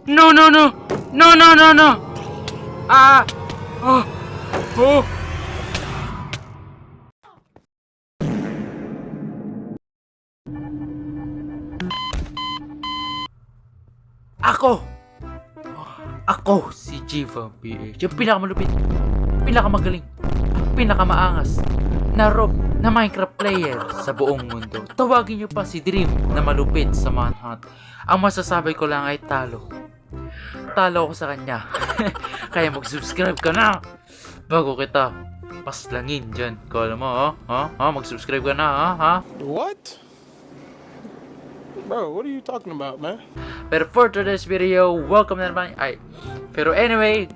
No, no, no! No, no, no, no! Ah! Oh! Oh! Ako! Ako si Jiva PH. Yung pinakamalupit, pinakamagaling, pinakamaangas na Rob na Minecraft player sa buong mundo. Tawagin niyo pa si Dream na malupit sa Manhunt. Ang masasabi ko lang ay talo. Talo ako sa kanya. Kaya mag-subscribe ka na bago kita paslangin dyan. Kala mo, ha? Mag-subscribe ka na, ha? What? Bro, what are you talking about, man? Pero for today's video, welcome na naman. Pero anyway,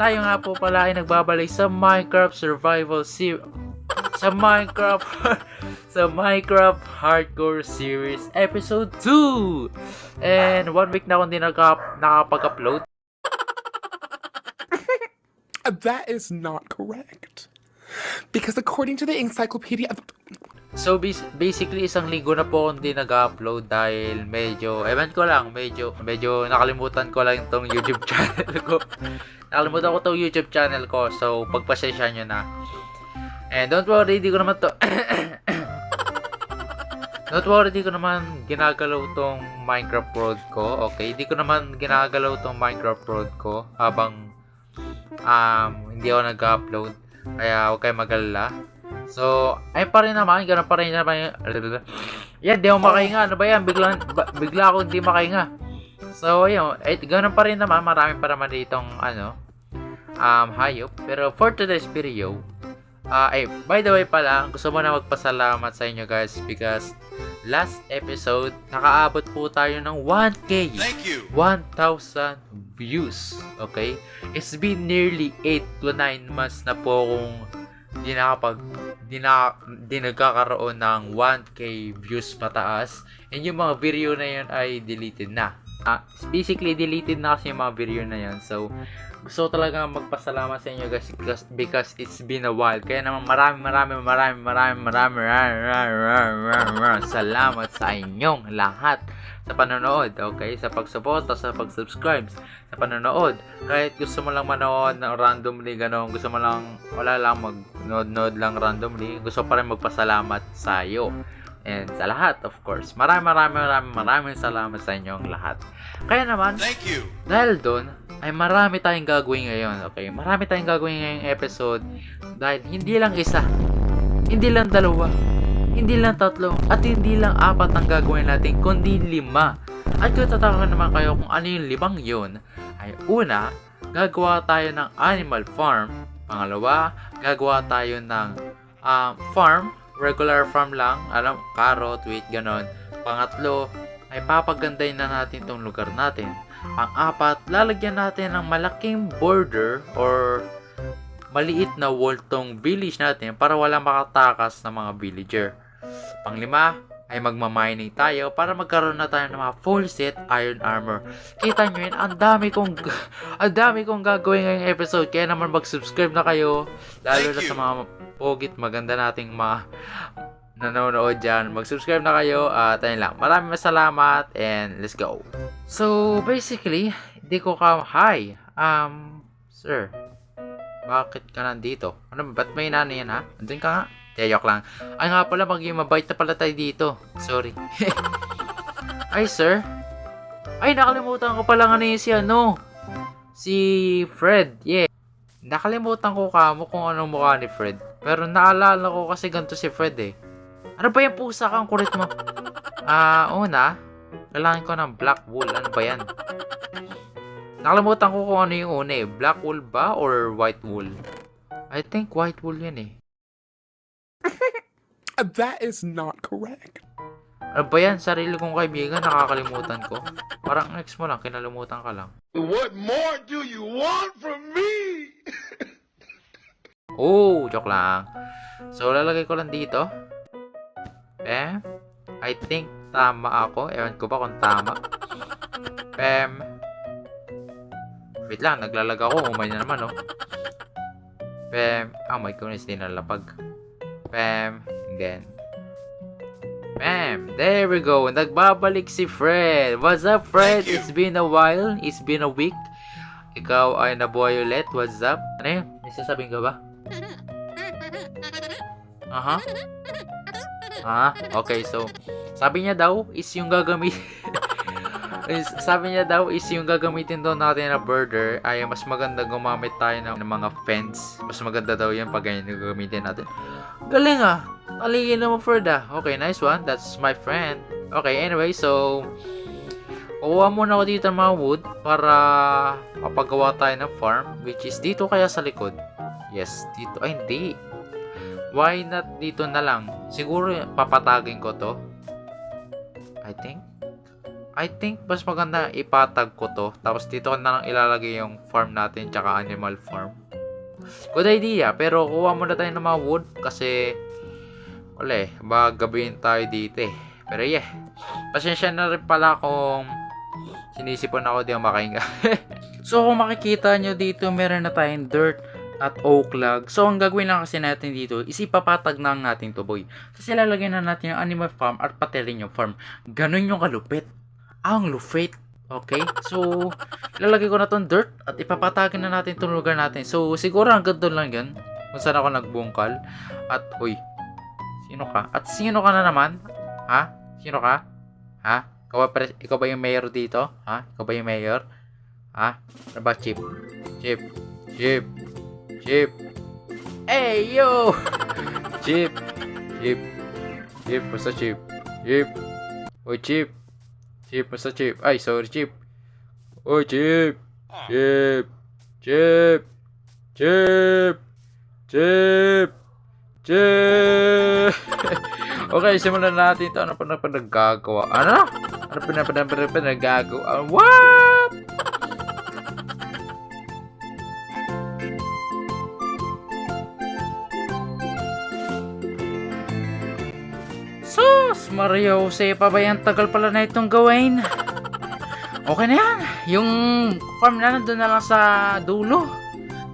tayo nga po pala ay nagbabalik sa Minecraft Survival Series. Sa Minecraft sa Minecraft Hardcore Series Episode 2. And 1 week na akong di nakapag-upload. That is not correct. Because according to the encyclopedia of... So basically isang linggo na po akong di nag-upload dahil medyo nakalimutan ko lang itong YouTube channel ko. Nakalimutan ko itong YouTube channel ko, so pagpasensya nyo na. And don't worry, di ko naman ginagalaw tong Minecraft World ko. Okay, di ko naman ginagalaw tong Minecraft World ko habang hindi ako nag-upload. Kaya huwag kayong mag-alala. So, ay pa rin naman, ganun pa rin naman. Yan, di ako makahinga. Ano ba yan? Bigla ako hindi makahinga. So, yun, ganun pa rin naman. Marami pa naman ditong, hayop. Pero for today's video, by the way pala, gusto mo na magpasalamat sa inyo guys because last episode, nakaabot po tayo ng 1K. Thank you. 1,000 views. Okay? It's been nearly 8 to 9 months na po kung di nagkakaroon ng 1K views pataas. And yung mga video na yun ay deleted na. Basically, deleted na kasi yung mga video na yun. So, gusto talaga magpasalamat sa inyo guys because it's been a while. Kaya naman maraming salamat sa inyong lahat sa panonood, okay? Sa pagsuporta, sa pag-subscribe, sa panonood. Kahit gusto mo lang manood ng randomly, gano'n, gusto mo lang, wala lang mag-nood lang randomly, gusto pa rin magpasalamat sa iyo. And sa lahat, of course. Maraming salamat sa inyong lahat. Kaya naman, thank you. Dahil doon, ay marami tayong gagawin ngayon, okay? Marami tayong gagawin ngayong episode dahil hindi lang isa, hindi lang dalawa, hindi lang tatlo, at hindi lang apat ang gagawin natin, kundi 5. At kung tataka naman kayo kung ano yung 5 yun, ay una, gagawa tayo ng animal farm. Pangalawa, gagawa tayo ng farm, regular farm lang, carrot, wheat, ganon. Pangatlo, ay papagandahin na natin tong lugar natin. Pang-apat, lalagyan natin ng malaking border or maliit na wall tong village natin para wala makatakas ng mga villager. Pang-5, ay magmamining tayo para magkaroon na tayo ng mga full set iron armor. Kita nyo yun, ang dami kong gagawin ngayong episode. Kaya naman mag-subscribe na kayo, lalo na sa mga pogit maganda nating mga nanonood dyan. Mag-subscribe na kayo at ayun lang. Maraming salamat and let's go. So basically, hi. Sir, bakit ka nandito? Ano, ba't may nanay yan ha? Andun ka nga? Tiyok lang. Ay nga pala, maging mabait na pala tayo dito. Sorry. Ay sir. Ay, nakalimutan ko pala nga si Fred. Yeah. Nakalimutan ko kung anong mukha ni Fred. Pero naalala ko kasi ganito si Fred eh. Ano ba yung pusa kang kulit mo? Una, kailangan ko ng black wool. Ano ba yan? Nakalimutan ko kung ano yung una eh. Black wool ba or white wool? I think white wool yan eh. That is not correct. Ano ba yan? Sarili kong kaibigan, nakakalimutan ko. Parang ex mo lang, kinalimutan ka lang. What more do you want from me? Oh, joke lang. So, lalagay ko lang dito. I think tama ako. Ewan ko ba kung tama. Wait lang, naglalag ako. Umay na naman, oh. Oh my goodness, di nalapag. And then, Bam! There we go. Nagbabalik si Fred. What's up, Fred? It's been a while. It's been a week. Ikaw ay nabuhay ulit. What's up? Ano yun? May sasabihin ka ba? Aha. Okay, so sabi niya daw is yung gagamitin daw natin na birder ay mas maganda gumamit tayo ng mga fence. Mas maganda daw yan pag ganyan yung gagamitin natin. Galing ah. Talingin naman, Fred ah. Okay, nice one. That's my friend. Okay, anyway, so kuha muna ako dito ng mga wood para mapagawa tayo ng farm, which is dito kaya sa likod. Yes, dito. Ay, hindi. Why not dito na lang? Siguro papatagin ko to. I think mas maganda ipatag ko to. Tapos dito na lang ilalagay yung farm natin tsaka animal farm. Good idea. Pero kuha muna tayo ng mga wood kasi wala baka gabihin tayo dito eh. Pero yeah. Pasensya na rin pala kung sinisipon ako di ang makahinga. So kung makikita nyo dito meron na tayong dirt at oak log. So, ang gagawin lang kasi natin dito is ipapatag na natin to, boy. Kasi lalagyan na natin yung animal farm at pati rin yung farm. Ganun yung kalupit. Ang lupit. Okay? So, lalagay ko na tong dirt at ipapatagin na natin itong lugar natin. So, siguro hanggang doon lang yan. Kung saan ako nagbungkal. At, uy. Sino ka? At sino ka na naman? Ha? Sino ka? Ha? Ikaw ba yung mayor dito? Ha? Ikaw ba yung mayor? Ha? Ano ba, Chip? Chip. Hey, yo! Chip. Basta Chip. Oh, Chip. Basta Chip. Ay, sorry, Chip. Oh, Chip. Okay, simulan natin ito. Ano pa nagagawa? Ano pa nagagawa? What? Sus! Maria Jose pa ba yan? Tagal pala na itong gawin. Okay na yan. Yung farm na nandun na lang sa dulo.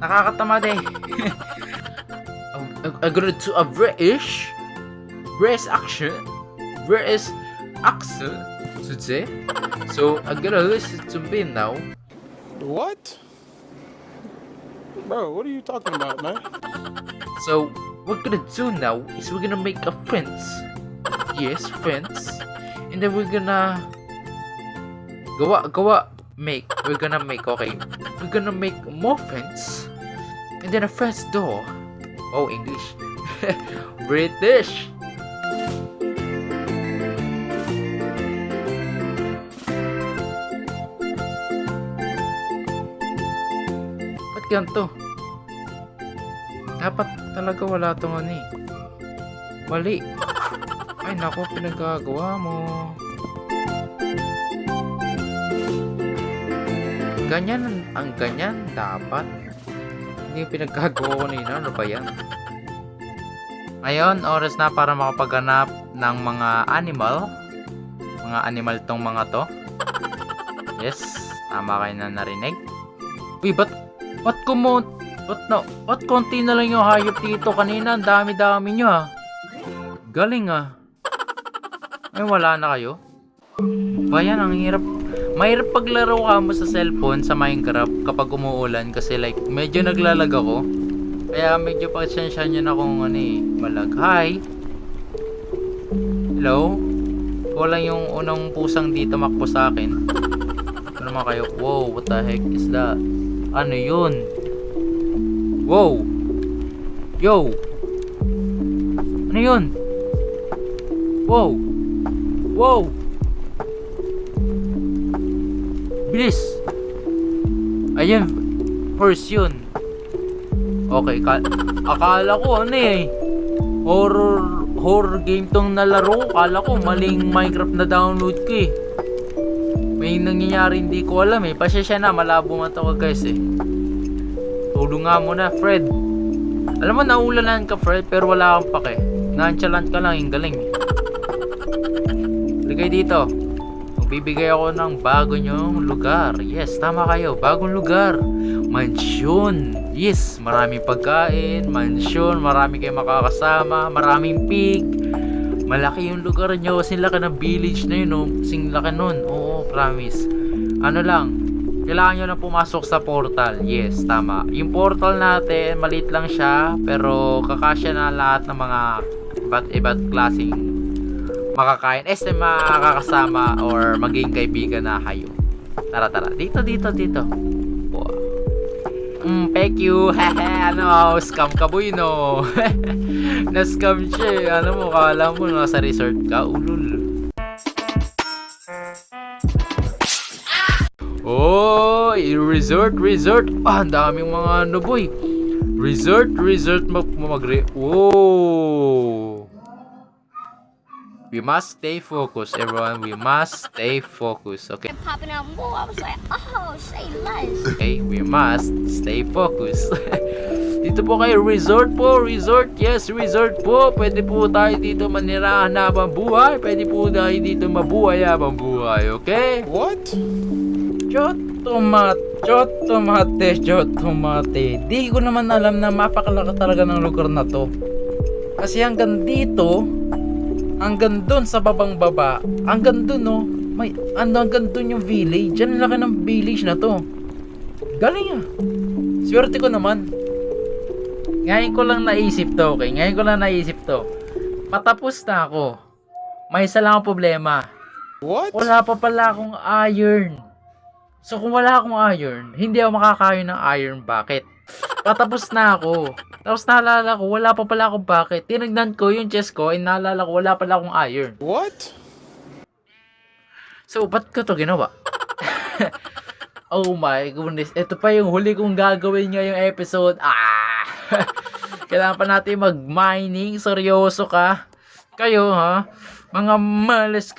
Nakakatamad eh. I'm gonna do a British action. Should say. So I'm gonna listen to me now. What? Bro, what are you talking about, man? So what we're gonna do now is we're gonna make a fence. Yes, fence. And then we're gonna we're gonna make more fence. And then a fence door. Oh, English. British. Ba't ganito? Dapat talaga wala tong ano eh. Mali. Ay nako, pinagagawa mo. Ganyan ang ganyan dapat. Hindi yung pinagagawa ko nila. Ano ba yan? Ngayon, oras na para makapaghanap ng mga animal. Mga animal tong mga to. Yes, tama kayo na narinig. Uy, ba't konti na lang yung hayop dito? Kanina, ang dami-dami nyo ah. Galing ah. Ay, wala na kayo? Bayan, ang hirap. Mahirap paglaro ka mo sa cellphone sa Minecraft kapag umuulan kasi like medyo naglalag ako. Kaya medyo pasensya nyo na kung ano eh, malag. Hi! Hello? Wala yung unang pusang dito makpo sa akin. Ano naman kayo? Wow, what the heck is that? Ano yun? Wow! Yo! Ano yun? Wow! Wow! Bilis! Ayun, horse yun. Okay, akala ko ano eh. Horror game tong nalaro. Akala ko maling Minecraft na download ko eh. May nangyayari hindi ko alam eh. Pasensya na, malabo mata ko guys eh. Tulong nga muna, Fred. Alam mo, naulanan ka Fred, pero wala kang pake. Nonchalant ka lang, yung galing eh. Ligay dito. Magbibigay ako ng bago nyong lugar. Yes, tama kayo. Bagong lugar. Mansyon. Yes, maraming pagkain. Mansyon. Marami kayong makakasama. Maraming pig. Malaki yung lugar nyo. Kasing laki ng village na yun, no? Kasing laki nun. Oo, promise. Ano lang, kailangan nyo na pumasok sa portal. Yes, tama. Yung portal natin, maliit lang siya, pero kakasya na lahat ng mga iba't klaseng makakain. Makakasama or maging kaibigan na kayo. Tara. Dito. Wow. Thank you. Ano, scam ka boy, no? Na-scam siya eh. Ano mo, kala mo nasa resort ka? Ulul. Oh, resort. Ah, ang daming mga ano boy. Resort Whoa. We must stay focused, everyone. We must stay focused, okay? Popping out more. I was like, oh, say less. Okay, we must stay focused. Dito po kayo, resort. Yes, resort po. Pwede po tayo dito manirahan habang buhay. Pwede po tayo dito mabuhay habang buhay, okay? What? Chotomate. Di ko naman alam na mapakalaki talaga ng lugar na to. Kasi hanggang dito, hanggang dun sa baba, hanggang dun, no? Hanggang dun yung village. Diyan laki ng village na to. Galing ah. Swerte ko naman. Ngayon ko lang naisip to, okay? Patapos na ako. May isa lang ang problema. What? Wala pa pala akong iron. So kung wala akong iron, hindi ako makakain ng iron bucket. Patapos na ako. Tapos naalala ko, wala pa pala akong bucket. Tinignan ko yung chest ko, naalala ko, wala pala akong iron. What? So, ba't ko to ginawa? Oh my goodness. Ito pa yung huli kong gagawin ngayong episode. Kailangan pa natin mag-mining. Seryoso ka? Kayo, ha? Mga malas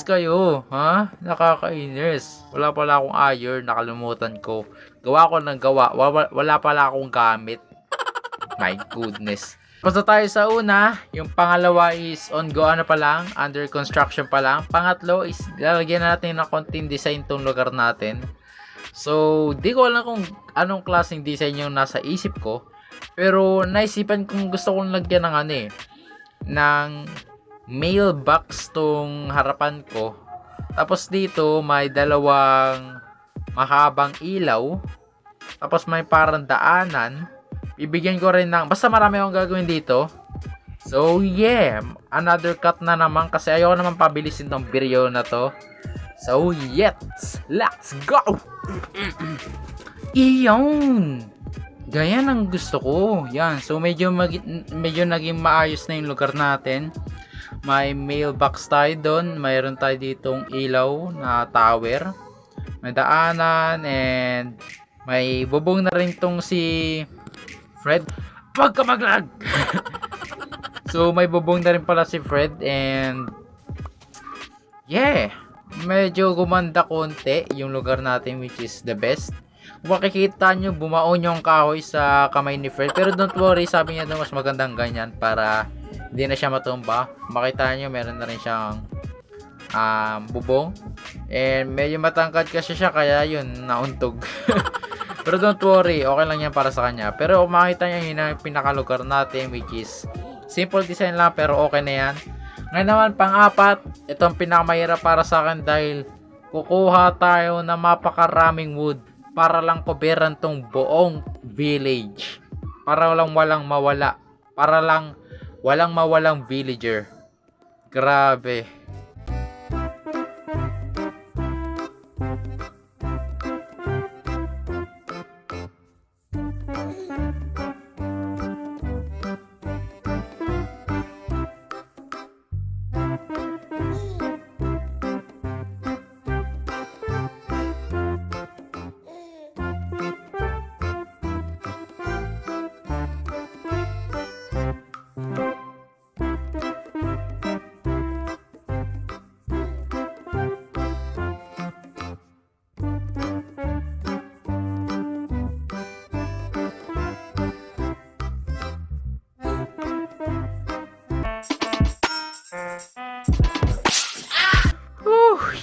kayo, ha? Nakakainis. Wala pala akong iron, nakalimutan ko. Gawa ko ng gawa. Wala pala akong gamit. My goodness. Basta tayo sa una, yung pangalawa is ongoing pa lang, under construction pa lang. Pangatlo is lalagyan natin ng konting design tong lugar natin. So, di ko alam kung anong klaseng design yung nasa isip ko. Pero naisipan kong gusto kong lagyan ng ng mailbox tong harapan ko. Tapos dito may dalawang mahabang ilaw. Tapos may parang daanan. Bibigyan ko rin ng, basta marami akong gagawin dito. So yeah, another cut na naman kasi ayoko naman pabilisin tong video na to. So yes, let's go. Iyon. Ganyan ang gusto ko. Yan. So medyo naging maayos na yung lugar natin. May mailbox tayo doon. Mayroon tayo ditong ilaw na tower. May daanan and may bubong na rin tong si Fred. Wag ka maglag! So may bubong na rin pala si Fred and yeah, medyo gumanda konti yung lugar natin which is the best. Kung makikita nyo, bumaon yung kahoy sa kamay ni Fred. Pero don't worry, sabi niya doon mas magandang ganyan para hindi na siya matumba. Makita nyo, meron na rin siyang bubong. And medyo matangkad kasi siya, kaya yun, nauntog. Pero don't worry, okay lang yan para sa kanya. Pero kung makita nyo, yun ang pinakalugar natin, which is simple design lang, pero okay na yan. Ngayon naman, pang-apat, ito ang pinakamahirap para sa akin dahil kukuha tayo na mapakaraming wood para lang coveran tong buong village. Para lang walang mawala. Para lang walang mawalang villager. Grabe.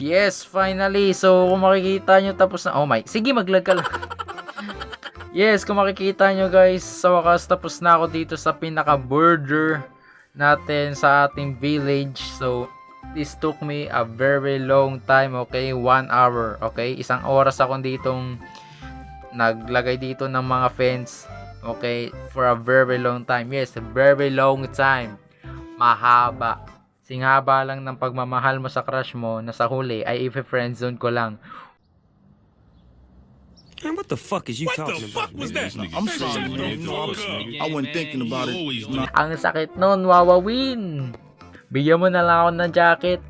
Yes, finally. So, kung makikita nyo tapos na. Oh my. Sige, maglag ka lang. Yes, kung makikita nyo guys, sa wakas tapos na ako dito sa pinaka-border. natin sa ating village. So, this took me a very long time, okay? 1 hour, okay? 1 oras akong ditong naglagay dito ng mga fence, okay? For a very long time. Yes, a very long time. Mahaba. Singhaba lang ng pagmamahal mo sa crush mo na sa huli ay i-friendzone ko lang. Man, what the fuck is you talking about? I'm sorry, man. I wasn't thinking about it. Ang sakit nun, wawawin. Bigyan mo na lang ako ng jacket.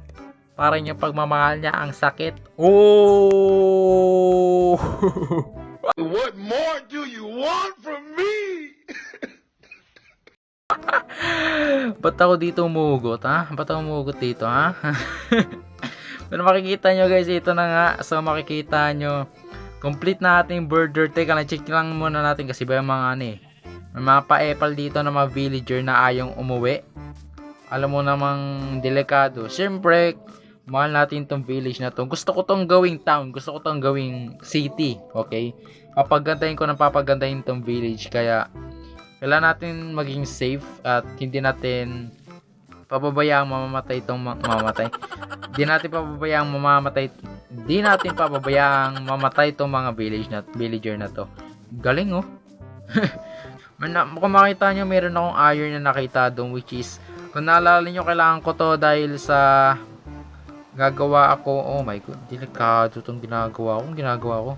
Parang yung pagmamahal niya, ang sakit. Oh! What more do you want from me? Ba't ako dito umugot, ha? Ba't ako umugot dito, ha? Pero makikita nyo guys, ito na nga. So makikita nyo, complete na ating border. Teka lang, check lang muna natin kasi ba yung mga may mga pa-epal dito na mga villager na ayong umuwi. Alam mo namang delikado. Siyempre, mahal natin tong village na to. Gusto ko tong gawing town. Gusto ko tong gawing city. Okay? Papagandahin ko ng papagandahin tong village. Kaya, kailangan natin maging safe at hindi natin pababayaang mamamatay itong mamamatay. Hindi natin pababayaang mamamatay. Hindi natin pababayaang mamatay itong mga villager na to. Galing, oh. Kung makita nyo, meron akong iron na nakita doon, which is, kung naalala nyo, kailangan ko to dahil sa gagawa ako. Oh my god, delikado itong ginagawa ko.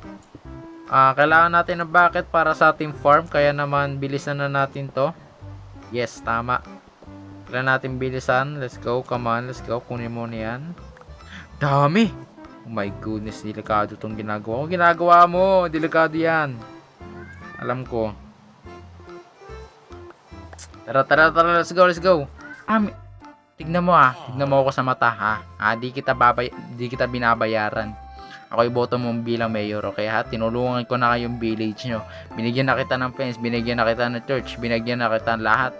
Kailangan natin ng bucket para sa ating farm, kaya naman bilisan na natin to. Yes, tama. Kailangan natin bilisan. Let's go, come on, let's go. Kunin mo na yan. Dami! Oh my goodness, delikado itong ginagawa ko. Ginagawa mo, delikado yan. Alam ko. Tara, let's go. Tignan mo ako sa mata, ha. Di kita binabayaran. Ako iboto mo bilang mayor, okay, ha? Tinulungan ko na kayong village nyo. Binigyan na kita ng fence, binigyan na kita ng church, binigyan na kita ng lahat.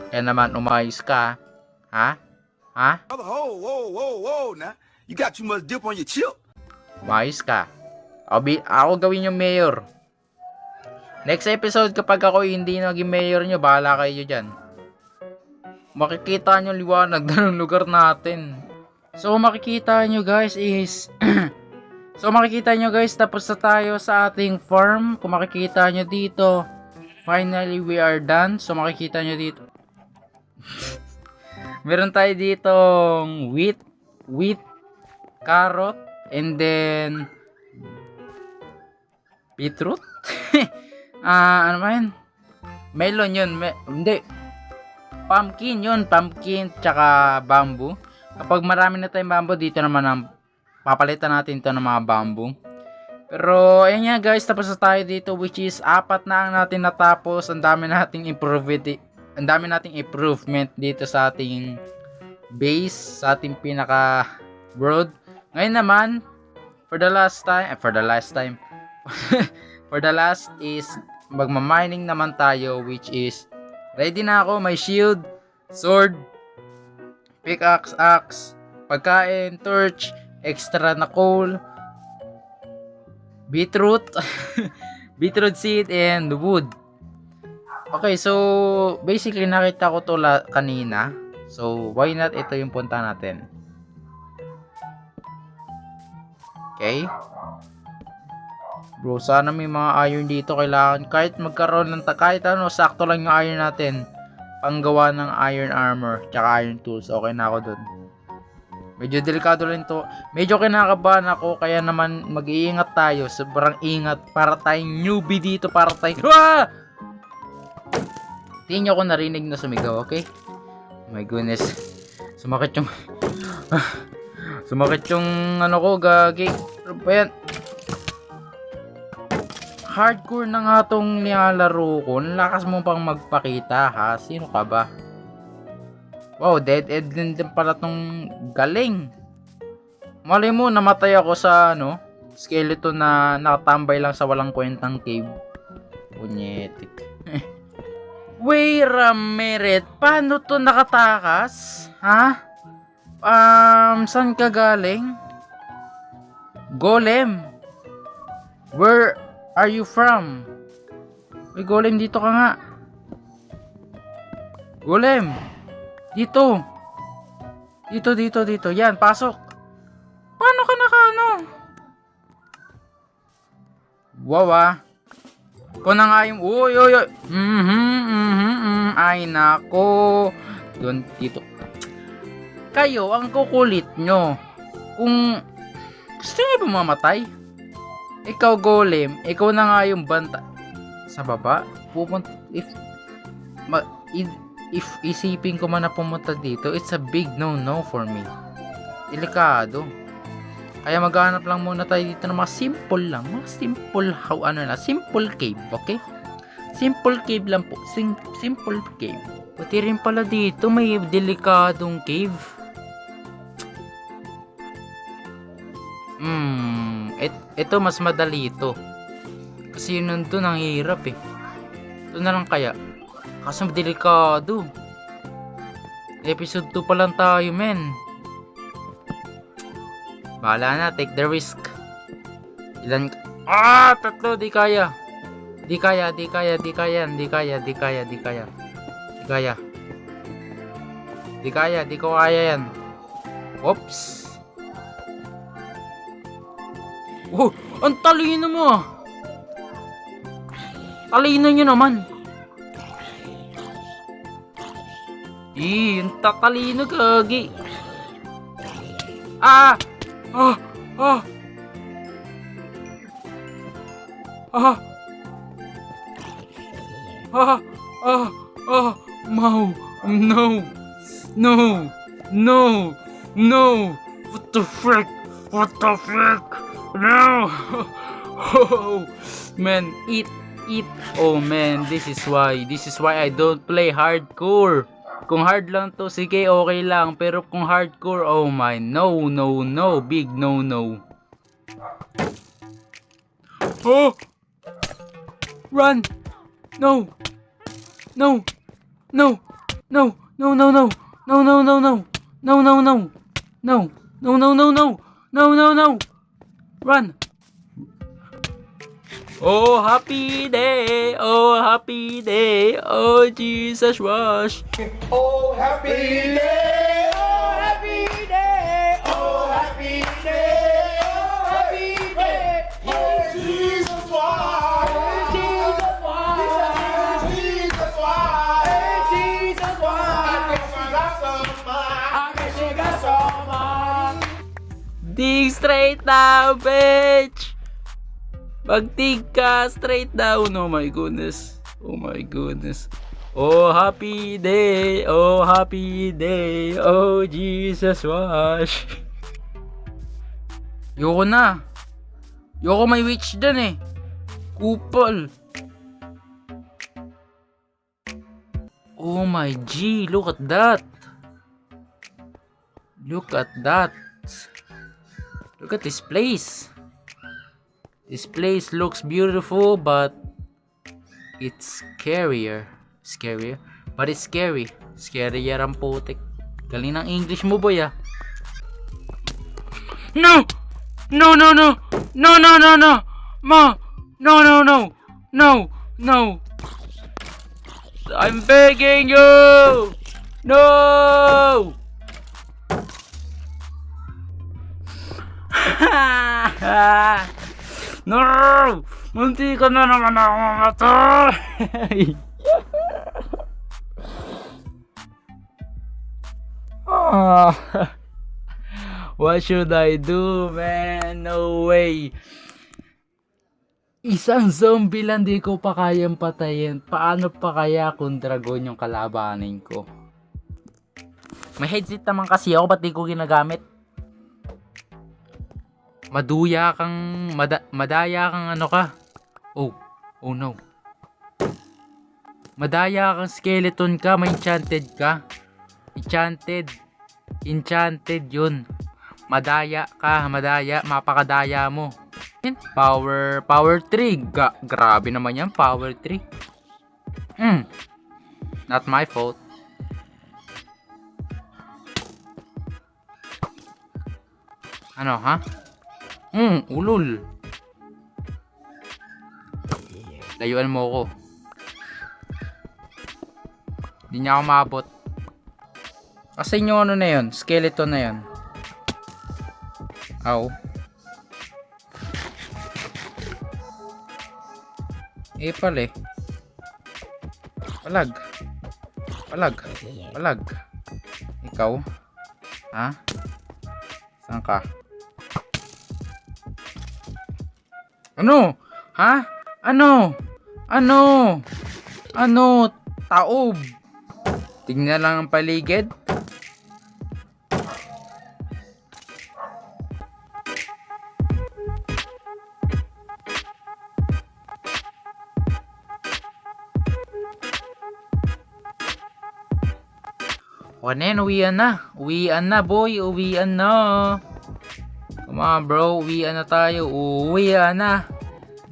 Kaya naman umayos ka, ha? Whoa, now. You got too much dip on your chip. Umayos ka. Ako gawin yung mayor. Next episode, kapag ako hindi naging mayor nyo, bahala kayo dyan. Makikita nyo liwanag ng lugar natin. So makikita nyo guys is tapos na tayo sa ating farm. Kung makikita nyo dito, finally we are done. So makikita nyo dito meron tayo ditong wheat, carrot, and then beetroot. Ano ba yun? Melon yun. Hindi. Pumpkin, tsaka bamboo. Kapag marami na tayong bamboo, dito naman ang papalitan natin ito ng mga bamboo. Pero, ayun nga guys, tapos na tayo dito, which is 4 na ang natin natapos. Ang dami nating improvement dito sa ating base, sa ating pinaka world. Ngayon naman, for the last is magmamining naman tayo, which is ready na ako. May shield, sword, pickaxe, axe, pagkain, torch, extra na coal, beetroot, beetroot seed, and wood. Okay, so basically nakita ko to kanina. So why not ito yung punta natin. Okay. Bro, sana may mga iron dito. Kailangan kahit magkaroon ng kahit ano, sakto lang yung iron natin. Panggawa ng iron armor tsaka iron tools. Okay na ako dun. Medyo delikado lang to. Medyo kinakabahan ako, kaya naman mag-iingat tayo. Sobrang ingat. Para tayong newbie dito. Para tayong tingin nyo ko narinig na sumigaw, okay? Oh my goodness. Sumakit yung ano ko, gagi. Ano ba yan? Hardcore na nga tong nilalaro ko. Lakas mo pang magpakita, ha? Sino ka ba? Wow, dead end din pala tong galing. Malay mo, namatay ako sa skeleton na nakatambay lang sa walang kwentang cave. Punyetik. Wait a minute. Paano to nakatakas? Ha? Saan ka galing? Golem. Where are you from? Uy, Golem, dito ka nga. Golem. Dito. Dito. Yan, pasok. Paano ka nakaano? Wow, Ko na nga yung... Uy. Ay, nako. Doon, dito. Kayo, ang kukulit nyo. Kung gusto nyo ba mamatay? Ikaw, Golem. Ikaw na nga yung banta. Sa baba? Pupunta... If isipin ko man na pumunta dito, it's a big no-no for me. Delikado. Kaya maghanap lang muna tayo dito ng mga simple lang. Mga simple cave, okay? Simple cave lang po. Simple cave. Pati rin pala dito, may delikadong cave. Ito mas madali ito. Kasi yun nandun, ang hirap eh. Ito na lang kaya. Kasi delikado. Episode 2 pa lang tayo, men. Bahala na, take the risk. Ilan? Tatlo, di kaya. Di ko kaya yan. Oops. Oh, ang talino mo. Talino nyo naman. Yung tatalino, gagi. Mau. No. What the frick? No. Man, eat. Oh man, this is why I don't play hardcore. Kung hard lang to, sige, okay lang. Pero kung hardcore, oh my, no. Big no. Oh! Run! No! Run! Oh, happy day! Oh, Jesus rush! Oh, happy day! Oh, happy day! Oh, happy day! Oh, happy day! Oh, Jesus, why? Jesus, why? Jesus, why? Jesus, why? I guess she got some mind. Dig straight down, bitch! Magtig ka straight down. Oh my goodness. Oh, happy day. Oh, Jesus wash. Yoko na. Yoko, may witch dun eh. Kupal. Oh my G. Look at that. Look at this place. This place looks beautiful, but it's scarier. But it's scary. Scarier ang putik. Galing ng English mo, boy, ah. No! Ma! No! I'm begging you! No! No! Munti ka na naman ako mamatay! What should I do, man? No way! Isang zombie lang di ko pa kayang patayin. Paano pa kaya kung dragon yung kalabanin ko? May headset naman kasi ako, ba't di ko ginagamit? Madaya kang ano ka? Oh no. Madaya kang skeleton ka, may enchanted ka. Enchanted yun. Madaya, mapakadaya mo. Power 3. Grabe naman yan, power 3. Not my fault. Ano, ha? Ulol. Layuan mo ko. Hindi niya ako maabot. Asan yung ano na yun? Skeleton na yun. Aw. Pala eh. Palag. Ikaw? Ha? Saan ka? Ano? Ha? Ano? Taob. Tingnan lang ang paligid. O nen, uwian na boy, uwian na. Come on bro, uwian na tayo, uwian na.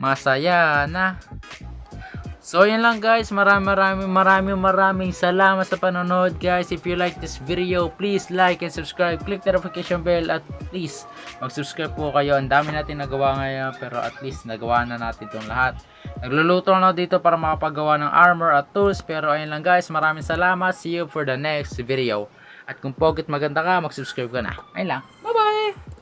Masaya na. So yun lang guys, maraming salamat sa panonood guys. If you like this video, please like and subscribe, click the notification bell at please mag-subscribe po kayo. Ang dami natin nagawa ngayon pero at least nagawa na natin itong lahat. Nagluluto na dito para makapagawa ng armor at tools. Pero ayun lang guys, maraming salamat. See you for the next video. At kung pogit maganda ka, mag-subscribe ka na. Ayun lang. Bye bye!